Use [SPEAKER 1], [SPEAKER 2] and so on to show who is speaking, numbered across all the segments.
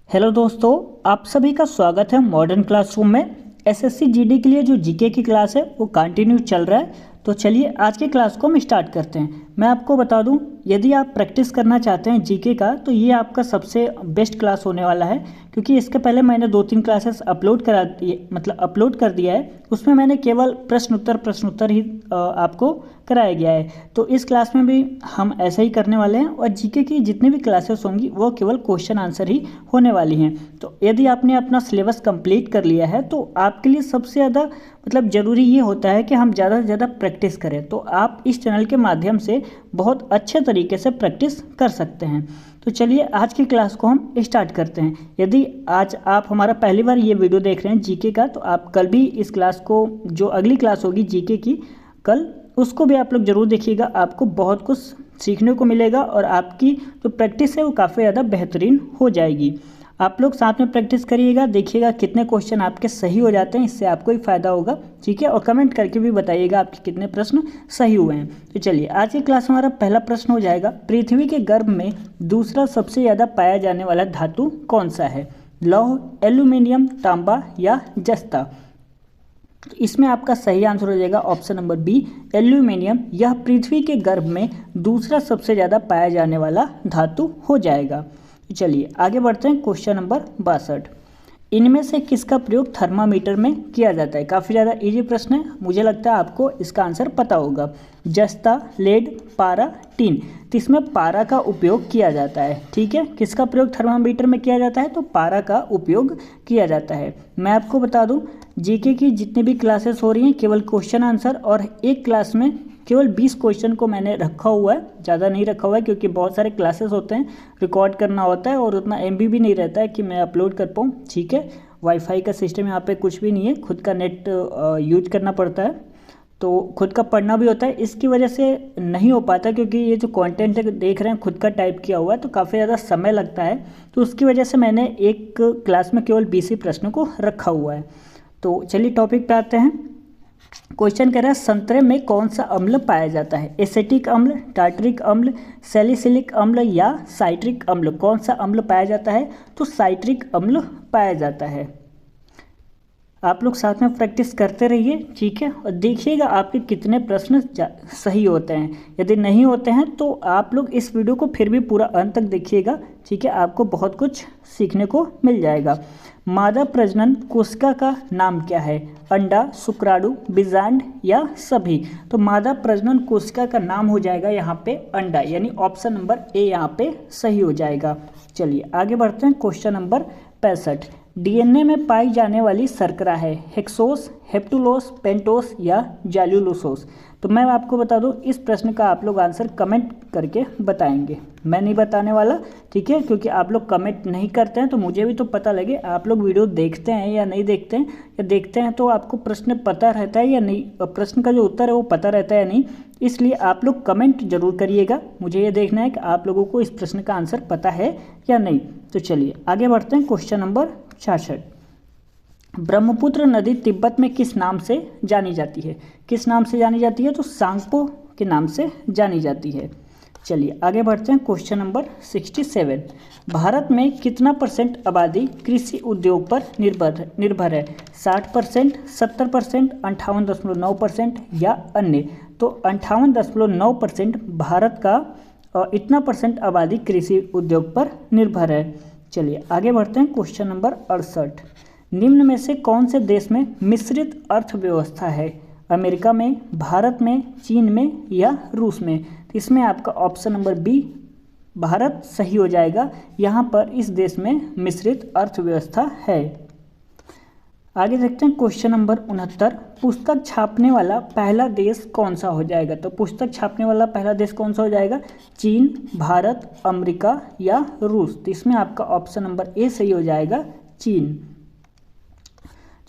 [SPEAKER 1] Hello दोस्तों, आप सभी का स्वागत है मॉडर्न क्लासरूम में। एसएससी जीडी के लिए जो जीके की क्लास है वो कंटिन्यू चल रहा है। तो चलिए आज की क्लास को हम स्टार्ट करते हैं। मैं आपको बता दूं, यदि आप प्रैक्टिस करना चाहते हैं जीके का तो ये आपका सबसे बेस्ट क्लास होने वाला है, क्योंकि इसके पहले मैंने 2-3 क्लासेस अपलोड कर दिया है। उसमें मैंने केवल प्रश्न उत्तर ही आपको कराया गया है। तो इस क्लास में भी हम ऐसा ही करने वाले हैं और जीके की जितनी भी क्लासेस होंगी वो केवल क्वेश्चन आंसर ही होने वाली हैं। तो यदि आपने अपना सिलेबस कंप्लीट कर लिया है तो आपके लिए सबसे ज़्यादा ज़रूरी ये होता है कि हम ज़्यादा से ज़्यादा प्रैक्टिस करें। तो आप इस चैनल के माध्यम से बहुत अच्छे तरीके से प्रैक्टिस कर सकते हैं। तो चलिए आज की क्लास को हम स्टार्ट करते हैं। यदि आज आप हमारा पहली बार ये वीडियो देख रहे हैं जीके का, तो आप कल भी इस क्लास को, जो अगली क्लास होगी जीके की कल, उसको भी आप लोग ज़रूर देखिएगा। आपको बहुत कुछ सीखने को मिलेगा और आपकी जो प्रैक्टिस है वो काफ़ी ज़्यादा बेहतरीन हो जाएगी। आप लोग साथ में प्रैक्टिस करिएगा, देखिएगा कितने क्वेश्चन आपके सही हो जाते हैं। इससे आपको ही फ़ायदा होगा, ठीक है। और कमेंट करके भी बताइएगा आपके कितने प्रश्न सही हुए हैं। तो चलिए आज की क्लास में हमारा पहला प्रश्न हो जाएगा, पृथ्वी के गर्भ में दूसरा सबसे ज़्यादा पाया जाने वाला धातु कौन सा है? लौह, एल्यूमिनियम, तांबा या जस्ता? तो इसमें आपका सही आंसर हो जाएगा ऑप्शन नंबर बी, एल्यूमिनियम। यह पृथ्वी के गर्भ में दूसरा सबसे ज़्यादा पाया जाने वाला धातु हो जाएगा। चलिए आगे बढ़ते हैं। क्वेश्चन नंबर 62, इनमें से किसका प्रयोग थर्मामीटर में किया जाता है? काफ़ी ज़्यादा इजी प्रश्न है, मुझे लगता है आपको इसका आंसर पता होगा। जस्ता, लेड, पारा, टीन। तो इसमें पारा का उपयोग किया जाता है, ठीक है। किसका प्रयोग थर्मामीटर में किया जाता है? तो पारा का उपयोग किया जाता है। मैं आपको बता दूं, जीके की जितनी भी क्लासेस हो रही हैं केवल क्वेश्चन आंसर, और एक क्लास में केवल 20 क्वेश्चन को मैंने रखा हुआ है, ज़्यादा नहीं रखा हुआ है, क्योंकि बहुत सारे क्लासेस होते हैं, रिकॉर्ड करना होता है और उतना एमबी भी नहीं रहता है कि मैं अपलोड कर पाऊँ, ठीक है। वाईफाई का सिस्टम यहाँ पे कुछ भी नहीं है, खुद का नेट यूज करना पड़ता है, तो खुद का पढ़ना भी होता है। इसकी वजह से नहीं हो पाता, क्योंकि ये जो कंटेंट देख रहे हैं खुद का टाइप किया हुआ है, तो काफ़ी ज़्यादा समय लगता है। तो उसकी वजह से मैंने एक क्लास में केवल 20 ही प्रश्नों को रखा हुआ है। तो चलिए टॉपिक पे आते हैं। क्वेश्चन कह रहा है, संतरे में कौन सा अम्ल पाया जाता है? एसिटिक अम्ल, टार्टरिक अम्ल, सैलिसिलिक अम्ल या साइट्रिक अम्ल? कौन सा अम्ल पाया जाता है? तो साइट्रिक अम्ल पाया जाता है। आप लोग साथ में प्रैक्टिस करते रहिए, ठीक है, और देखिएगा आपके कितने प्रश्न सही होते हैं। यदि नहीं होते हैं तो आप लोग इस वीडियो को फिर भी पूरा अंत तक देखिएगा, ठीक है। आपको बहुत कुछ सीखने को मिल जाएगा। मादा प्रजनन कोशिका का नाम क्या है? अंडा, शुक्राणु, बीजांड या सभी? तो मादा प्रजनन कोशिका का नाम हो जाएगा यहाँ पे अंडा, यानी ऑप्शन नंबर ए यहाँ पे सही हो जाएगा। चलिए आगे बढ़ते हैं। क्वेश्चन नंबर 65, डीएनए में पाई जाने वाली शर्करा है हेक्सोस, हेप्टुलोस, पेंटोस या जैल्यूलोसोस? तो मैं आपको बता दूं, इस प्रश्न का आप लोग आंसर कमेंट करके बताएंगे, मैं नहीं बताने वाला, ठीक है, क्योंकि आप लोग कमेंट नहीं करते हैं तो मुझे भी तो पता लगे आप लोग वीडियो देखते हैं या नहीं देखते हैं, या देखते हैं तो आपको प्रश्न पता रहता है या नहीं, प्रश्न का जो उत्तर है वो पता रहता है या नहीं। इसलिए आप लोग कमेंट जरूर करिएगा, मुझे ये देखना है कि आप लोगों को इस प्रश्न का आंसर पता है या नहीं। तो चलिए आगे बढ़ते हैं। क्वेश्चन नंबर 66, ब्रह्मपुत्र नदी तिब्बत में किस नाम से जानी जाती है? किस नाम से जानी जाती है? तो सांगपो के नाम से जानी जाती है। चलिए आगे बढ़ते हैं। क्वेश्चन नंबर 67, भारत में कितना % आबादी कृषि उद्योग पर निर्भर है? 60%, 70%, 58.9% या अन्य? तो 58.9% भारत का इतना % आबादी कृषि उद्योग पर निर्भर है। चलिए आगे बढ़ते हैं। क्वेश्चन नंबर 68, निम्न में से कौन से देश में मिश्रित अर्थव्यवस्था है? अमेरिका में, भारत में, चीन में या रूस में? तो इसमें आपका ऑप्शन नंबर बी, भारत सही हो जाएगा। यहाँ पर इस देश में मिश्रित अर्थव्यवस्था है। आगे देखते हैं। क्वेश्चन नंबर 69, पुस्तक छापने वाला पहला देश कौन सा हो जाएगा? तो पुस्तक छापने वाला पहला देश कौन सा हो जाएगा? चीन, भारत, अमेरिका या रूस? तो इसमें आपका ऑप्शन नंबर ए सही हो जाएगा, चीन।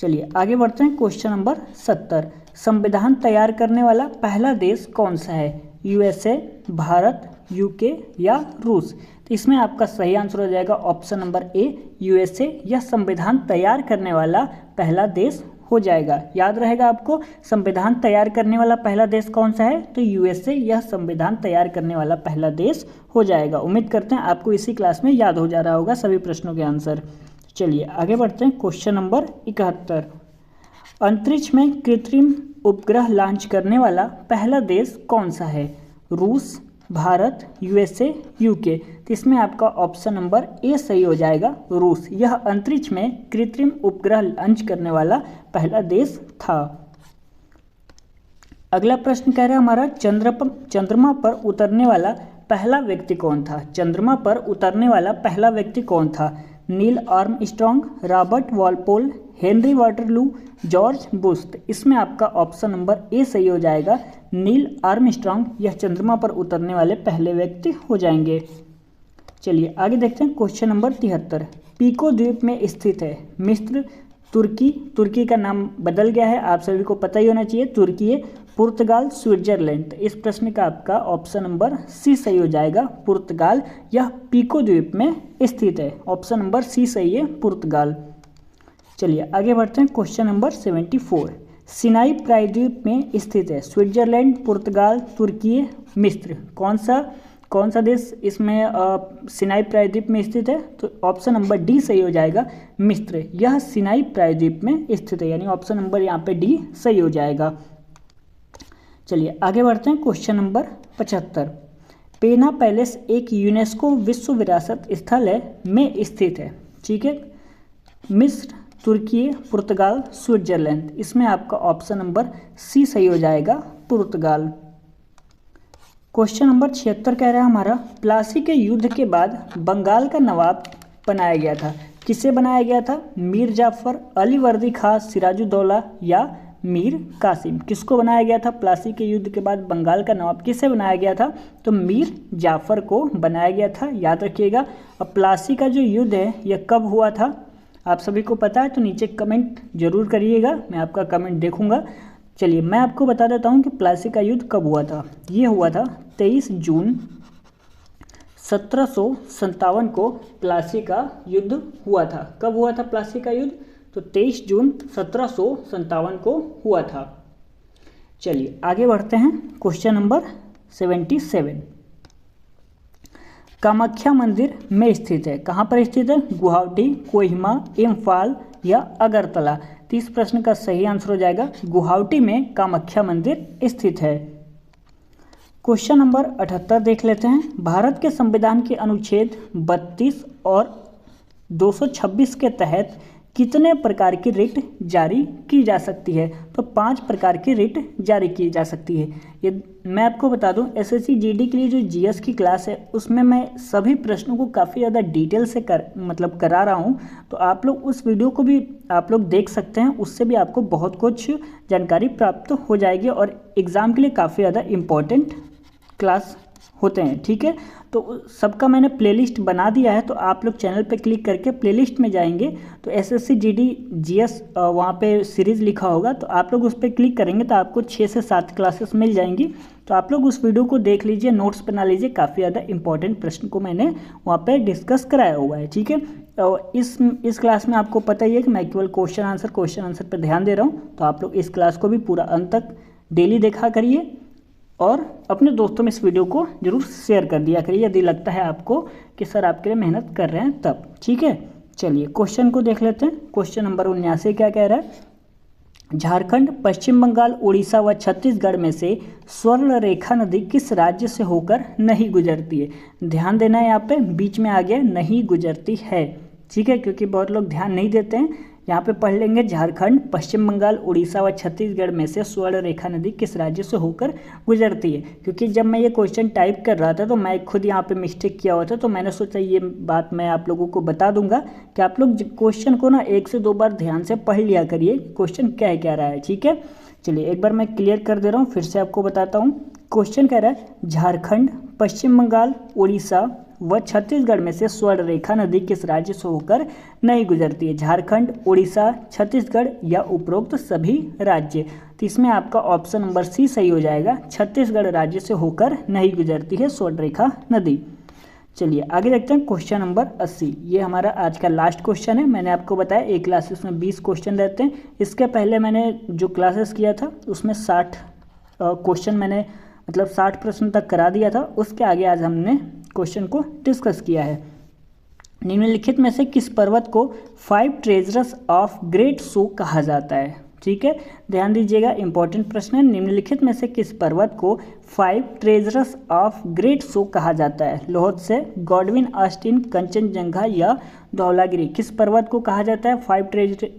[SPEAKER 1] चलिए आगे बढ़ते हैं। क्वेश्चन नंबर 70, संविधान तैयार करने वाला पहला देश कौन सा है? यूएसए, भारत, यूके या रूस? तो इसमें आपका सही आंसर हो जाएगा ऑप्शन नंबर ए, यूएसए। यह संविधान तैयार करने वाला पहला देश हो जाएगा। याद रहेगा आपको, संविधान तैयार करने वाला पहला देश कौन सा है, तो यूएसए यह संविधान तैयार करने वाला पहला देश हो जाएगा। उम्मीद करते हैं आपको इसी क्लास में याद हो जा रहा होगा सभी प्रश्नों के आंसर। चलिए आगे बढ़ते हैं। क्वेश्चन नंबर 71, अंतरिक्ष में कृत्रिम उपग्रह लॉन्च करने वाला पहला देश कौन सा है, रूस, भारत, यूएसए, यूके। तो इसमें आपका ऑप्शन नंबर ए सही हो जाएगा, रूस। यह अंतरिक्ष में कृत्रिम उपग्रह लॉन्च करने वाला पहला देश था। अगला प्रश्न कह रहा है हमारा, चंद्रमा पर उतरने वाला पहला व्यक्ति कौन था। चंद्रमा पर उतरने वाला पहला व्यक्ति कौन था, Neil Armstrong, Robert Walpole, Henry Waterloo, George Bush. इसमें आपका ऑप्शन नंबर ए सही हो जाएगा, नील आर्मस्ट्रॉन्ग। यह चंद्रमा पर उतरने वाले पहले व्यक्ति हो जाएंगे। चलिए आगे देखते हैं। क्वेश्चन नंबर 73, पीको द्वीप में स्थित है, मिस्र, तुर्की का नाम बदल गया है, आप सभी को पता ही होना चाहिए, तुर्की है, पुर्तगाल, स्विट्जरलैंड। तो इस प्रश्न का आपका ऑप्शन नंबर सी सही हो जाएगा, पुर्तगाल। यह पीको द्वीप में स्थित है, ऑप्शन नंबर सी सही है, पुर्तगाल। चलिए आगे बढ़ते हैं। क्वेश्चन नंबर 74, सिनाई प्रायद्वीप में स्थित है, स्विट्जरलैंड, पुर्तगाल, तुर्की, मिस्र। कौन सा देश इसमें सिनाई प्रायद्वीप में स्थित है, तो ऑप्शन नंबर डी सही हो जाएगा, मिस्र। यह सिनाई प्रायद्वीप में स्थित है, यानी ऑप्शन नंबर यहाँ पे डी सही हो जाएगा। चलिए आगे बढ़ते हैं। क्वेश्चन नंबर 75, पेना पैलेस एक यूनेस्को विश्व विरासत स्थल में स्थित है, ठीक है, मिस्र, तुर्की, पुर्तगाल, स्विट्जरलैंड। इसमें आपका ऑप्शन नंबर सी सही हो जाएगा, पुर्तगाल। क्वेश्चन नंबर 76 कह रहा है हमारा, प्लासी के युद्ध के बाद बंगाल का नवाब बनाया गया था, किसे बनाया गया था, मीर जाफर, अली वर्दी खां, सिराजुद्दौला या मीर कासिम। किसको बनाया गया था, प्लासी के युद्ध के बाद बंगाल का नवाब किसे बनाया गया था, तो मीर जाफर को बनाया गया था, याद रखिएगा। अब प्लासी का जो युद्ध है यह कब हुआ था, आप सभी को पता है तो नीचे कमेंट जरूर करिएगा, मैं आपका कमेंट देखूंगा। चलिए मैं आपको बता देता हूं कि प्लासी का युद्ध कब हुआ था। ये हुआ था 23 जून 1757 को प्लासी का युद्ध हुआ था। कब हुआ था प्लासी का युद्ध, तो 23 जून 1757 को हुआ था। चलिए आगे बढ़ते हैं। क्वेश्चन नंबर 77, कामाख्या मंदिर में स्थित है, कहाँ पर स्थित है, गुवाहाटी, कोहिमा, इम्फाल या अगरतला। तो इस प्रश्न का सही आंसर हो जाएगा, गुवाहाटी में कामाख्या मंदिर स्थित है। क्वेश्चन नंबर 78 देख लेते हैं। भारत के संविधान के अनुच्छेद 32 और 226 के तहत कितने प्रकार की रिट जारी की जा सकती है, तो 5 प्रकार की रिट जारी की जा सकती है। ये मैं आपको बता दूं, एसएससी जीडी के लिए जो जीएस की क्लास है उसमें मैं सभी प्रश्नों को काफ़ी ज़्यादा डिटेल से करा रहा हूं, तो आप लोग उस वीडियो को भी आप लोग देख सकते हैं, उससे भी आपको बहुत कुछ जानकारी प्राप्त हो जाएगी और एग्ज़ाम के लिए काफ़ी ज़्यादा इम्पोर्टेंट क्लास होते हैं, ठीक है। तो सबका मैंने प्लेलिस्ट बना दिया है, तो आप लोग चैनल पे क्लिक करके प्लेलिस्ट में जाएंगे तो एसएससी जीडी जीएस वहाँ पे सीरीज़ लिखा होगा, तो आप लोग उस पर क्लिक करेंगे तो आपको 6 से 7 क्लासेस मिल जाएंगी। तो आप लोग उस वीडियो को देख लीजिए, नोट्स बना लीजिए, काफ़ी ज़्यादा इंपॉर्टेंट प्रश्न को मैंने वहाँ पर डिस्कस कराया हुआ है, ठीक है। और इस क्लास में आपको पता ही है कि मैं केवल क्वेश्चन आंसर पर ध्यान दे रहा हूँ, तो आप लोग इस क्लास को भी पूरा अंत तक डेली देखा करिए और अपने दोस्तों में इस वीडियो को जरूर शेयर कर दिया करिए यदि लगता है आपको कि सर आपके लिए मेहनत कर रहे हैं तब, ठीक है। चलिए क्वेश्चन को देख लेते हैं। क्वेश्चन नंबर 79 क्या कह रहा है, झारखंड, पश्चिम बंगाल, उड़ीसा व छत्तीसगढ़ में से स्वर्ण रेखा नदी किस राज्य से होकर नहीं गुजरती है। ध्यान देना है, यहाँ पे बीच में आ गया नहीं गुजरती है, ठीक है, क्योंकि बहुत लोग ध्यान नहीं देते हैं। यहाँ पे पढ़ लेंगे, झारखंड, पश्चिम बंगाल, उड़ीसा व छत्तीसगढ़ में से स्वर्ण रेखा नदी किस राज्य से होकर गुजरती है। क्योंकि जब मैं ये क्वेश्चन टाइप कर रहा था तो मैं खुद यहाँ पे मिस्टेक किया हुआ था, तो मैंने सोचा ये बात मैं आप लोगों को बता दूंगा कि आप लोग क्वेश्चन को ना 1 से 2 बार ध्यान से पढ़ लिया करिए, क्वेश्चन क्या रहा है, ठीक है। चलिए एक बार मैं क्लियर कर दे रहा हूँ, फिर से आपको बताता हूँ। क्वेश्चन कह रहा है, झारखंड, पश्चिम बंगाल, उड़ीसा व छत्तीसगढ़ में से स्वर्ण रेखा नदी किस राज्य से होकर नहीं गुजरती है। झारखंड, उड़ीसा, छत्तीसगढ़ या उपरोक्त सभी राज्य। तो इसमें आपका ऑप्शन नंबर सी सही हो जाएगा, छत्तीसगढ़ राज्य से होकर नहीं गुजरती है स्वर्ण रेखा नदी। चलिए आगे देखते हैं क्वेश्चन नंबर 80। ये हमारा आज का लास्ट क्वेश्चन है। मैंने आपको बताया एक क्लासेस में 20 क्वेश्चन रहते हैं। इसके पहले मैंने जो क्लासेस किया था उसमें 60 क्वेश्चन मैंने मतलब 60 प्रश्न तक करा दिया था। उसके आगे आज हमने क्वेश्चन को डिस्कस किया है। निम्नलिखित में से किस पर्वत को 5 ट्रेजर्स ऑफ ग्रेट सो कहा जाता है? ठीक है, ध्यान दीजिएगा, इंपॉर्टेंट प्रश्न है। निम्नलिखित में से किस पर्वत को 5 ट्रेजर्स ऑफ ग्रेट सो कहा जाता है? लोहत्से, गॉडविन ऑस्टिन, कंचनजंगा या धौलागिरी? किस पर्वत को कहा जाता है 5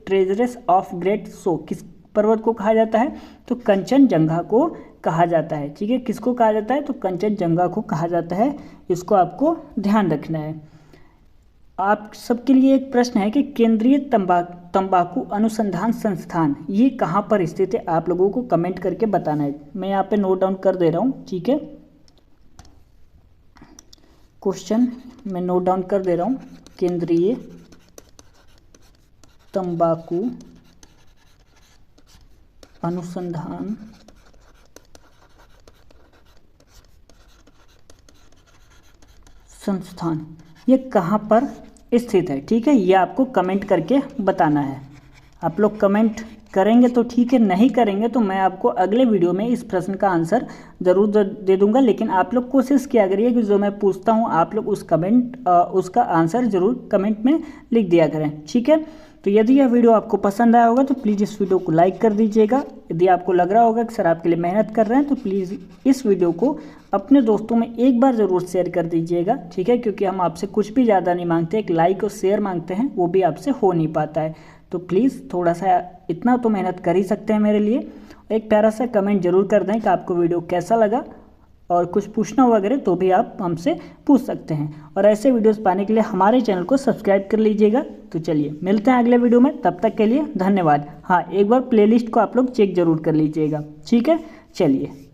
[SPEAKER 1] ट्रेजर्स ऑफ ग्रेट सो? किस पर्वत को कहा जाता है? तो कंचनजंगा को कहा जाता है। ठीक है, किसको कहा जाता है? तो कंचनजंगा को कहा जाता है। इसको आपको ध्यान रखना है। आप सबके लिए एक प्रश्न है कि केंद्रीय तंबाकू अनुसंधान संस्थान ये कहाँ पर स्थित है? आप लोगों को कमेंट करके बताना है। मैं यहाँ पे नोट डाउन कर दे रहा हूँ। ठीक है, क्वेश्चन मैं नोट डाउन कर दे रहा हूँ। केंद्रीय तंबाकू अनुसंधान संस्थान ये कहाँ पर स्थित है? ठीक है, ये आपको कमेंट करके बताना है। आप लोग कमेंट करेंगे तो ठीक है, नहीं करेंगे तो मैं आपको अगले वीडियो में इस प्रश्न का आंसर ज़रूर दे दूंगा। लेकिन आप लोग कोशिश किया करिए कि जो मैं पूछता हूँ आप लोग उसका आंसर ज़रूर कमेंट में लिख दिया करें। ठीक है, तो यदि यह वीडियो आपको पसंद आया होगा तो प्लीज़ इस वीडियो को लाइक कर दीजिएगा। यदि आपको लग रहा होगा कि सर आपके लिए मेहनत कर रहे हैं तो प्लीज़ इस वीडियो को अपने दोस्तों में एक बार ज़रूर शेयर कर दीजिएगा। ठीक है, क्योंकि हम आपसे कुछ भी ज़्यादा नहीं मांगते, एक लाइक और शेयर मांगते हैं, वो भी आपसे हो नहीं पाता है। तो प्लीज़ थोड़ा सा इतना तो मेहनत कर ही सकते हैं मेरे लिए। एक प्यारा सा कमेंट जरूर कर दें कि आपको वीडियो कैसा लगा, और कुछ पूछना वगैरह तो भी आप हमसे पूछ सकते हैं। और ऐसे वीडियोस पाने के लिए हमारे चैनल को सब्सक्राइब कर लीजिएगा। तो चलिए मिलते हैं अगले वीडियो में, तब तक के लिए धन्यवाद। हाँ, एक बार प्लेलिस्ट को आप लोग चेक जरूर कर लीजिएगा। ठीक है, चलिए।